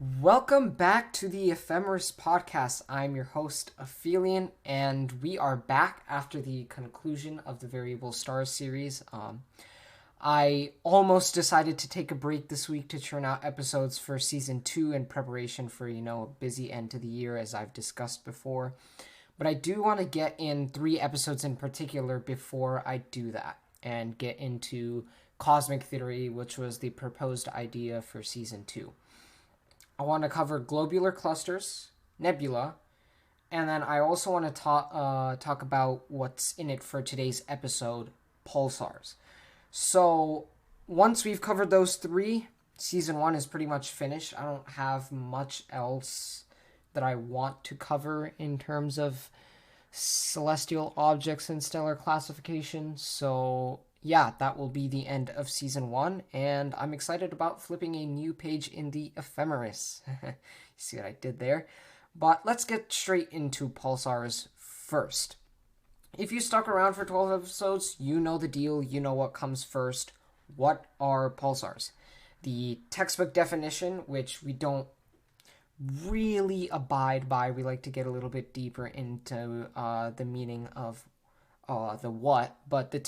Welcome back to the Ephemeris podcast. I'm your host, Aphelion, and we are back after the conclusion of the Variable Stars series. I almost decided to take a break this week to churn out episodes for season 2 in preparation for, a busy end to the year, as I've discussed before. But I do want to get in 3 episodes in particular before I do that and get into cosmic theory, which was the proposed idea for season 2. I want to cover globular clusters, nebula, and then I also want to talk about what's in it for today's episode, pulsars. So once we've covered those 3, season 1 is pretty much finished. I don't have much else that I want to cover in terms of celestial objects and stellar classification. So yeah, that will be the end of season 1, and I'm excited about flipping a new page in the Ephemeris. You see what I did there? But let's get straight into pulsars first. If you stuck around for 12 episodes, you know the deal, you know what comes first. What are pulsars? The textbook definition, which we don't really abide by, we like to get a little bit deeper into the meaning of the what, but the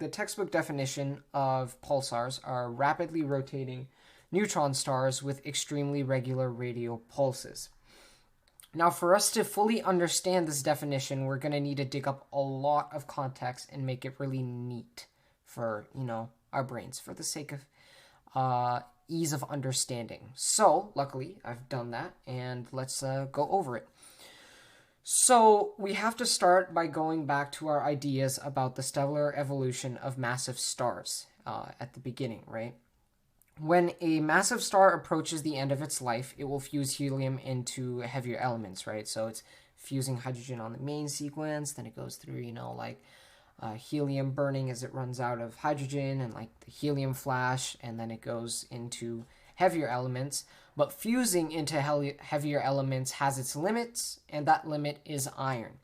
textbook definition of pulsars are rapidly rotating neutron stars with extremely regular radial pulses. Now, for us to fully understand this definition, we're going to need to dig up a lot of context and make it really neat for, our brains, for the sake of ease of understanding. So, luckily, I've done that, and let's go over it. So, we have to start by going back to our ideas about the stellar evolution of massive stars at the beginning, right? When a massive star approaches the end of its life, it will fuse helium into heavier elements, right? So, it's fusing hydrogen on the main sequence, then it goes through, helium burning as it runs out of hydrogen, and like the helium flash, and then it goes into heavier elements. But fusing into heavier elements has its limits, and that limit is iron.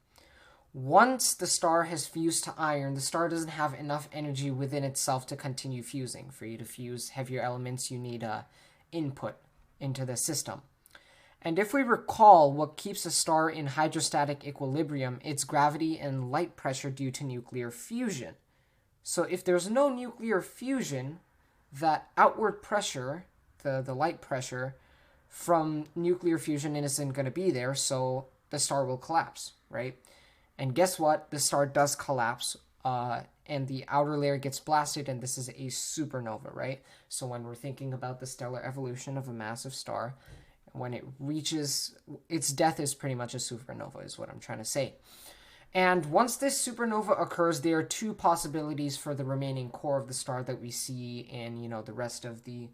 Once the star has fused to iron, the star doesn't have enough energy within itself to continue fusing. For you to fuse heavier elements, you need input into the system. And if we recall, what keeps a star in hydrostatic equilibrium, it's gravity and light pressure due to nuclear fusion. So if there's no nuclear fusion, that outward pressure, the light pressure from nuclear fusion isn't going to be there, so the star will collapse, right? And guess what? The star does collapse, and the outer layer gets blasted, and this is a supernova, right? So when we're thinking about the stellar evolution of a massive star, when it reaches its death is pretty much a supernova, is what I'm trying to say. And once this supernova occurs, there are 2 possibilities for the remaining core of the star that we see in, the rest of the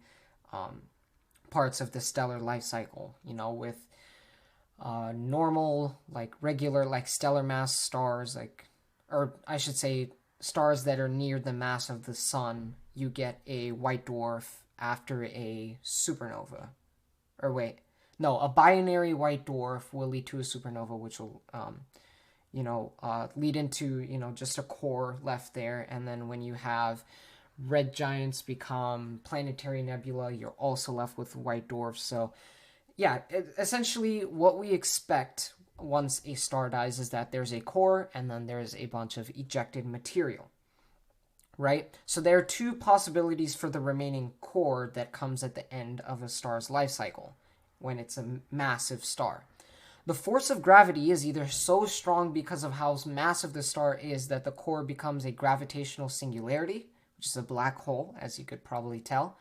parts of the stellar life cycle, with normal, regular, stellar mass stars, or I should say stars that are near the mass of the sun, you get a white dwarf after a supernova. Or wait, no, a binary white dwarf will lead to a supernova, which will, lead into, just a core left there. And then when you have red giants become planetary nebula, you're also left with white dwarfs. So, yeah, essentially what we expect once a star dies is that there's a core and then there's a bunch of ejected material, right? So there are 2 possibilities for the remaining core that comes at the end of a star's life cycle when it's a massive star. The force of gravity is either so strong because of how massive the star is that the core becomes a gravitational singularity, which is a black hole, as you could probably tell,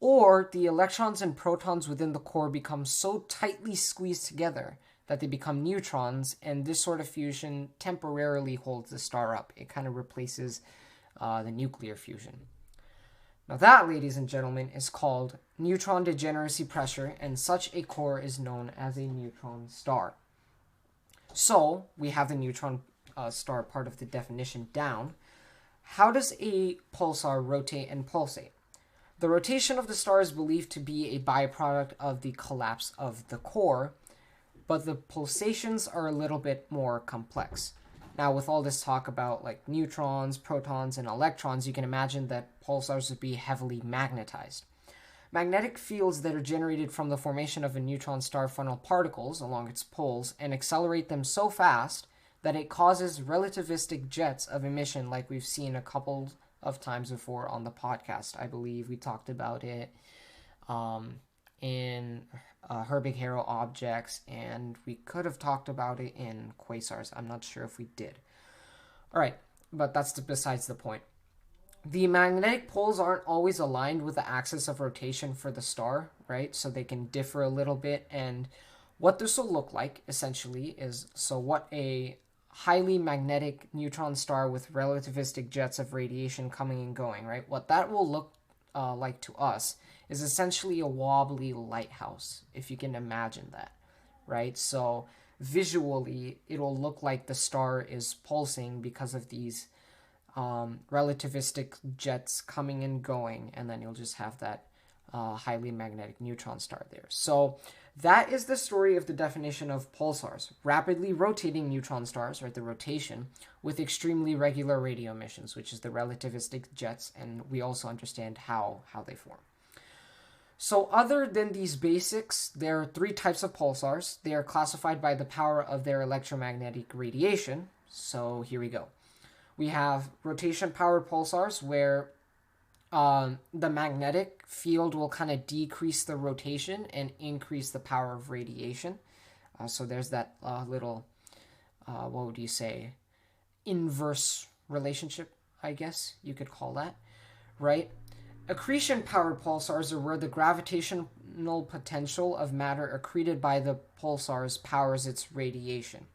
or the electrons and protons within the core become so tightly squeezed together that they become neutrons, and this sort of fusion temporarily holds the star up. It kind of replaces the nuclear fusion. Now that, ladies and gentlemen, is called neutron degeneracy pressure, and such a core is known as a neutron star. So, we have the neutron star part of the definition down. How does a pulsar rotate and pulsate? The rotation of the star is believed to be a byproduct of the collapse of the core, but the pulsations are a little bit more complex. Now, with all this talk about neutrons, protons, and electrons, you can imagine that pulsars would be heavily magnetized. magnetic fields that are generated from the formation of a neutron star funnel particles along its poles and accelerate them so fast that it causes relativistic jets of emission, like we've seen a couple of times before on the podcast. I believe we talked about it in Herbig-Haro objects, and we could have talked about it in quasars. I'm not sure if we did. All right, but that's besides the point. The magnetic poles aren't always aligned with the axis of rotation for the star, right? So they can differ a little bit. And what this will look like, essentially, is so what a highly magnetic neutron star with relativistic jets of radiation coming and going, right? What that will look like to us is essentially a wobbly lighthouse, if you can imagine that, right? So visually, it'll look like the star is pulsing because of these relativistic jets coming and going, and then you'll just have that highly magnetic neutron star there. So that is the story of the definition of pulsars: rapidly rotating neutron stars, right, the rotation, with extremely regular radio emissions, which is the relativistic jets, and we also understand how they form. So other than these basics, there are three types of pulsars. They are classified by the power of their electromagnetic radiation. So here we go. We have rotation-powered pulsars, where the magnetic field will kind of decrease the rotation and increase the power of radiation. So there's that little, what would you say, inverse relationship, I guess you could call that, right? Accretion-powered pulsars are where the gravitational potential of matter accreted by the pulsars powers its radiation.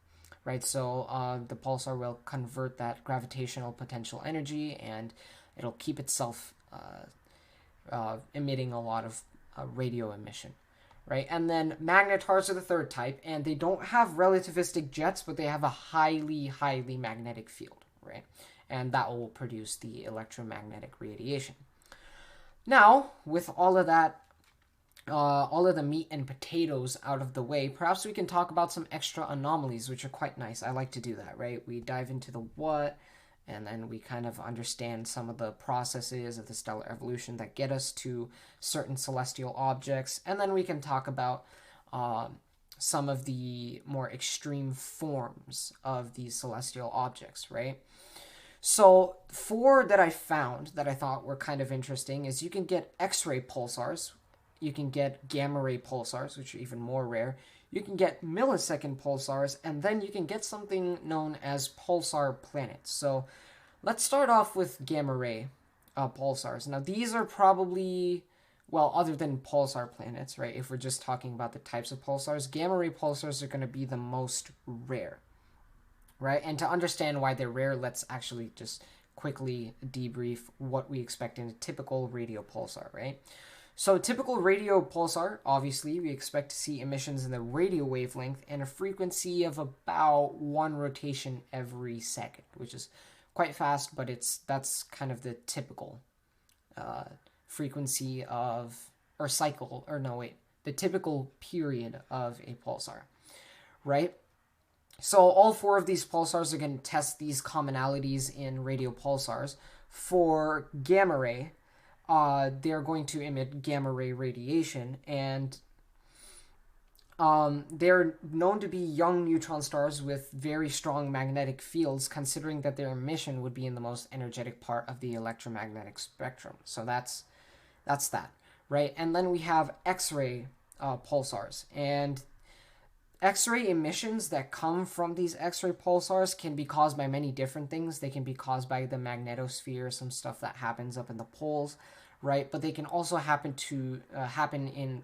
Right, so the pulsar will convert that gravitational potential energy, and it'll keep itself emitting a lot of radio emission, right? And then magnetars are the third type, and they don't have relativistic jets, but they have a highly, highly magnetic field, right? And that will produce the electromagnetic radiation. Now, with all of that, all of the meat and potatoes out of the way, perhaps we can talk about some extra anomalies, which are quite nice. I like to do that, right? We dive into the what, and then we kind of understand some of the processes of the stellar evolution that get us to certain celestial objects, and then we can talk about some of the more extreme forms of these celestial objects, right? So, four that I found that I thought were kind of interesting is you can get X-ray pulsars, you can get gamma ray pulsars, which are even more rare. You can get millisecond pulsars, and then you can get something known as pulsar planets. So let's start off with gamma ray pulsars. Now these are probably, well, other than pulsar planets, right? If we're just talking about the types of pulsars, gamma ray pulsars are going to be the most rare, right? And to understand why they're rare, let's actually just quickly debrief what we expect in a typical radio pulsar, right? So typical radio pulsar, obviously, we expect to see emissions in the radio wavelength and a frequency of about 1 rotation every second, which is quite fast, but that's kind of the typical frequency of, or cycle, or no, wait, the typical period of a pulsar, right? So all four of these pulsars are going to test these commonalities in radio pulsars. For gamma ray, they're going to emit gamma ray radiation, and they're known to be young neutron stars with very strong magnetic fields, considering that their emission would be in the most energetic part of the electromagnetic spectrum. So that's that, right? And then we have X-ray pulsars, and X-ray emissions that come from these X-ray pulsars can be caused by many different things. They can be caused by the magnetosphere, some stuff that happens up in the poles, right? But they can also happen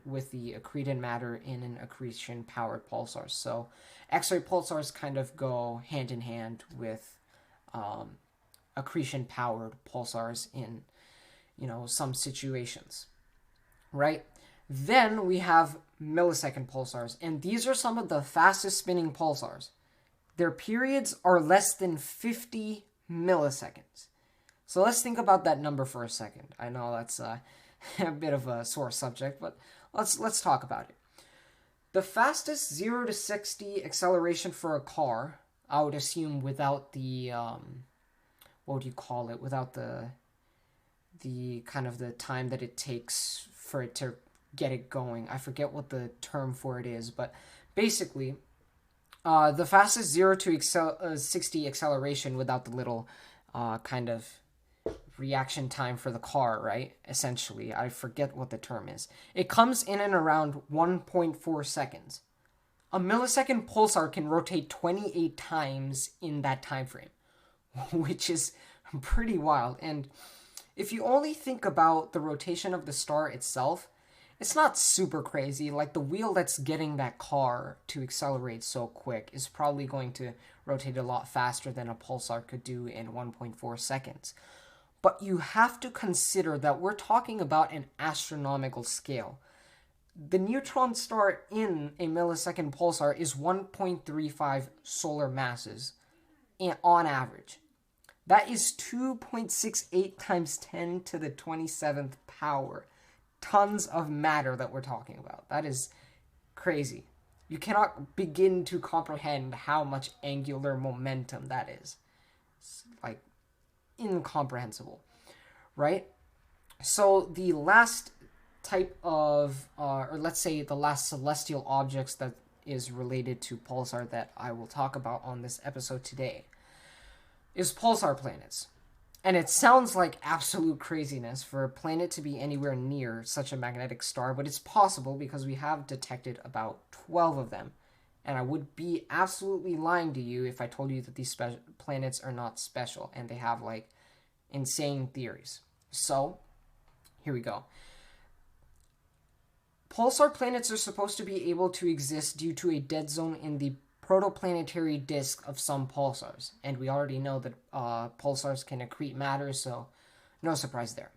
with the accreted matter in an accretion-powered pulsar. So X-ray pulsars kind of go hand in hand with accretion-powered pulsars in, some situations, right? Then we have millisecond pulsars, and these are some of the fastest spinning pulsars. Their periods are less than 50 milliseconds. So let's think about that number for a second. I know that's a bit of a sore subject, but let's talk about it. The fastest 0 to 60 acceleration for a car, I would assume without the, what would you call it? Without the the kind of the time that it takes for it to get it going. I forget what the term for it is, but basically, the fastest 0 to 60 acceleration without the little kind of reaction time for the car, right? Essentially, I forget what the term is. It comes in and around 1.4 seconds. A millisecond pulsar can rotate 28 times in that time frame, which is pretty wild. And if you only think about the rotation of the star itself, it's not super crazy. Like, the wheel that's getting that car to accelerate so quick is probably going to rotate a lot faster than a pulsar could do in 1.4 seconds. But you have to consider that we're talking about an astronomical scale. The neutron star in a millisecond pulsar is 1.35 solar masses on average. That is 2.68 times 10 to the 27th power. Tons of matter that we're talking about. That is crazy. You cannot begin to comprehend how much angular momentum that is. It's like incomprehensible, right? So the last type of, or let's say the last celestial objects that is related to pulsar that I will talk about on this episode today is pulsar planets. And it sounds like absolute craziness for a planet to be anywhere near such a magnetic star, but it's possible because we have detected about 12 of them. And I would be absolutely lying to you if I told you that these planets are not special and they have like insane theories. So, here we go. Pulsar planets are supposed to be able to exist due to a dead zone in the protoplanetary disk of some pulsars. And we already know that pulsars can accrete matter, so no surprise there.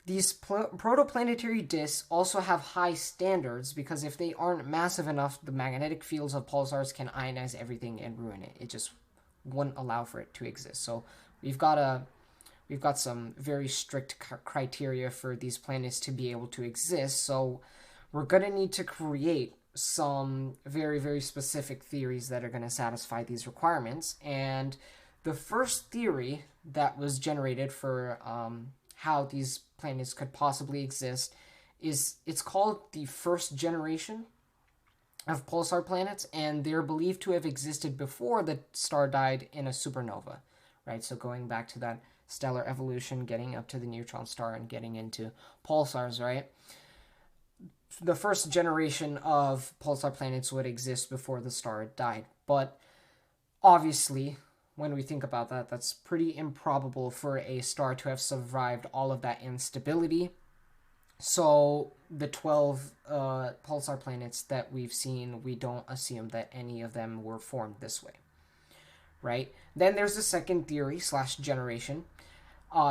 These protoplanetary disks also have high standards because if they aren't massive enough, the magnetic fields of pulsars can ionize everything and ruin it. It just wouldn't allow for it to exist. So we've got some very strict criteria for these planets to be able to exist. So we're going to need to create some very, very specific theories that are going to satisfy these requirements. And the first theory that was generated for how these planets could possibly exist it's called the first generation of pulsar planets, and they're believed to have existed before the star died in a supernova, right? So going back to that stellar evolution, getting up to the neutron star and getting into pulsars, right? The first generation of pulsar planets would exist before the star had died. But obviously, when we think about that, that's pretty improbable for a star to have survived all of that instability. So the 12 pulsar planets that we've seen, we don't assume that any of them were formed this way, right? Then there's the second theory / generation.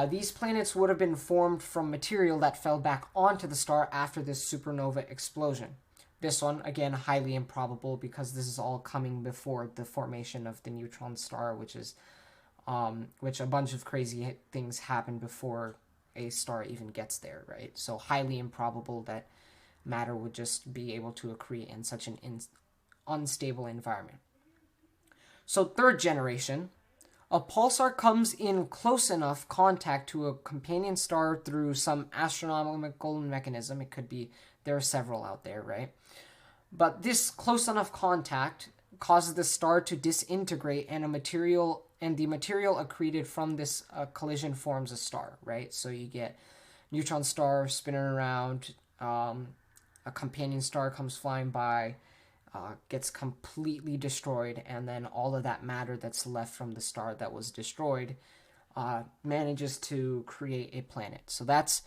These planets would have been formed from material that fell back onto the star after this supernova explosion. This one, again, highly improbable because this is all coming before the formation of the neutron star, which a bunch of crazy things happen before a star even gets there, right? So highly improbable that matter would just be able to accrete in such an unstable environment. So third generation, a pulsar comes in close enough contact to a companion star through some astronomical mechanism. It could be, there are several out there, right? But this close enough contact causes the star to disintegrate, and the material accreted from this collision forms a star, right? So you get neutron star spinning around, a companion star comes flying by, gets completely destroyed, and then all of that matter that's left from the star that was destroyed manages to create a planet. So that's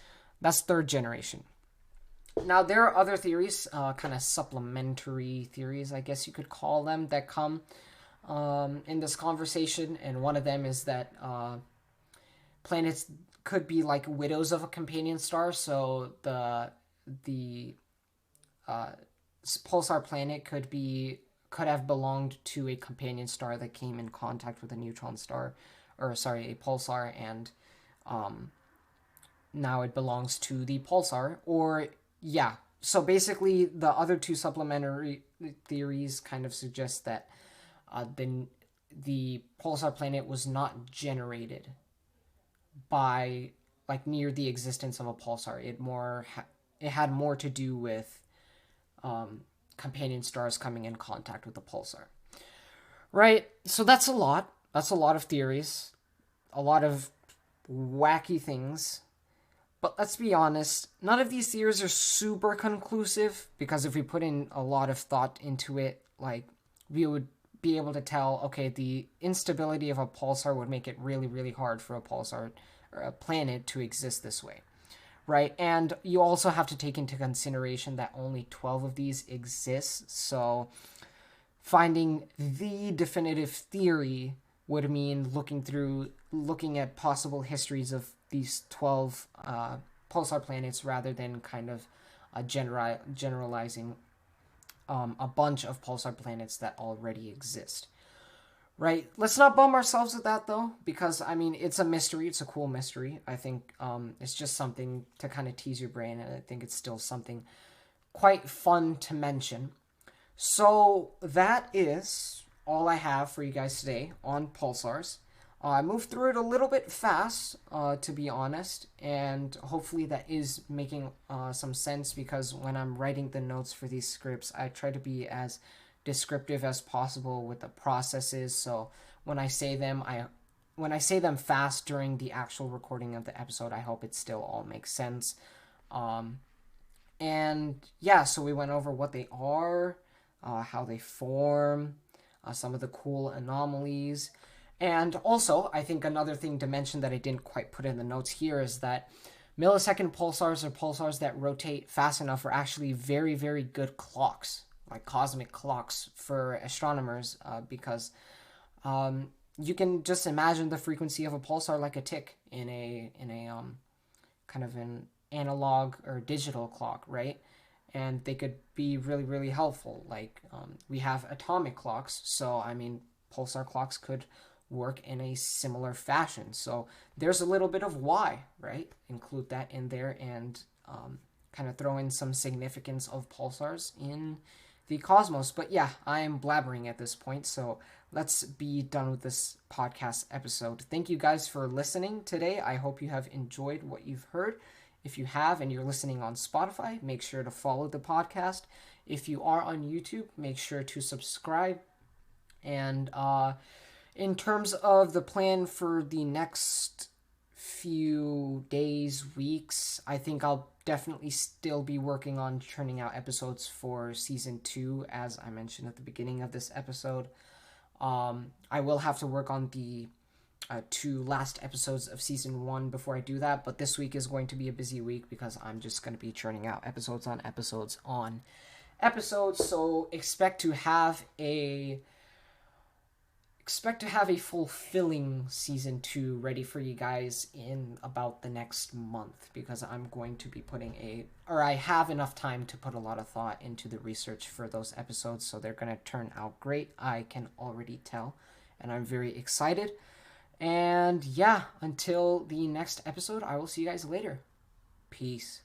third generation. Now, there are other theories, kind of supplementary theories, I guess you could call them, that come in this conversation, and one of them is that planets could be like widows of a companion star, so the pulsar planet could have belonged to a companion star that came in contact with a neutron star, a pulsar, and now it belongs to the pulsar. Or yeah, so basically the other two supplementary theories kind of suggest that the pulsar planet was not generated by like near the existence of a pulsar. It had more to do with companion stars coming in contact with the pulsar. Right? So that's a lot. That's a lot of theories, a lot of wacky things. But let's be honest, none of these theories are super conclusive, because if we put in a lot of thought into it, like, we would be able to tell, okay, the instability of a pulsar would make it really, really hard for a pulsar or a planet to exist this way, right? And you also have to take into consideration that only 12 of these exist, so finding the definitive theory would mean looking at possible histories of these 12 pulsar planets, rather than kind of generalizing a bunch of pulsar planets that already exist. Right? Let's not bum ourselves with that, though, because, I mean, it's a mystery. It's a cool mystery. I think it's just something to kind of tease your brain, and I think it's still something quite fun to mention. So that is all I have for you guys today on pulsars. I moved through it a little bit fast, to be honest, and hopefully that is making some sense, because when I'm writing the notes for these scripts, I try to be as descriptive as possible with the processes. So when I say them fast during the actual recording of the episode, I hope it still all makes sense. And yeah, so we went over what they are, how they form, some of the cool anomalies. And also, I think another thing to mention that I didn't quite put in the notes here is that millisecond pulsars, or pulsars that rotate fast enough, are actually very, very good clocks, like cosmic clocks for astronomers, because you can just imagine the frequency of a pulsar like a tick in a kind of an analog or digital clock, right? And they could be really, really helpful. Like, we have atomic clocks, so I mean, pulsar clocks could work in a similar fashion. So there's a little bit of why, right? Include that in there, and kind of throw in some significance of pulsars in the cosmos. But yeah, I am blabbering at this point, so let's be done with this podcast episode. Thank you guys for listening today. I hope you have enjoyed what you've heard. If you have and you're listening on Spotify, make sure to follow the podcast. If you are on YouTube, make sure to subscribe. And in terms of the plan for the next few days, weeks, I think I'll definitely still be working on churning out episodes for season 2, as I mentioned at the beginning of this episode. I will have to work on the 2 last episodes of season 1 before I do that, but this week is going to be a busy week because I'm just going to be churning out episodes on episodes. So expect to have a fulfilling season 2 ready for you guys in about the next month, because I'm going to be I have enough time to put a lot of thought into the research for those episodes, so they're going to turn out great. I can already tell, and I'm very excited. And yeah, until the next episode, I will see you guys later. Peace.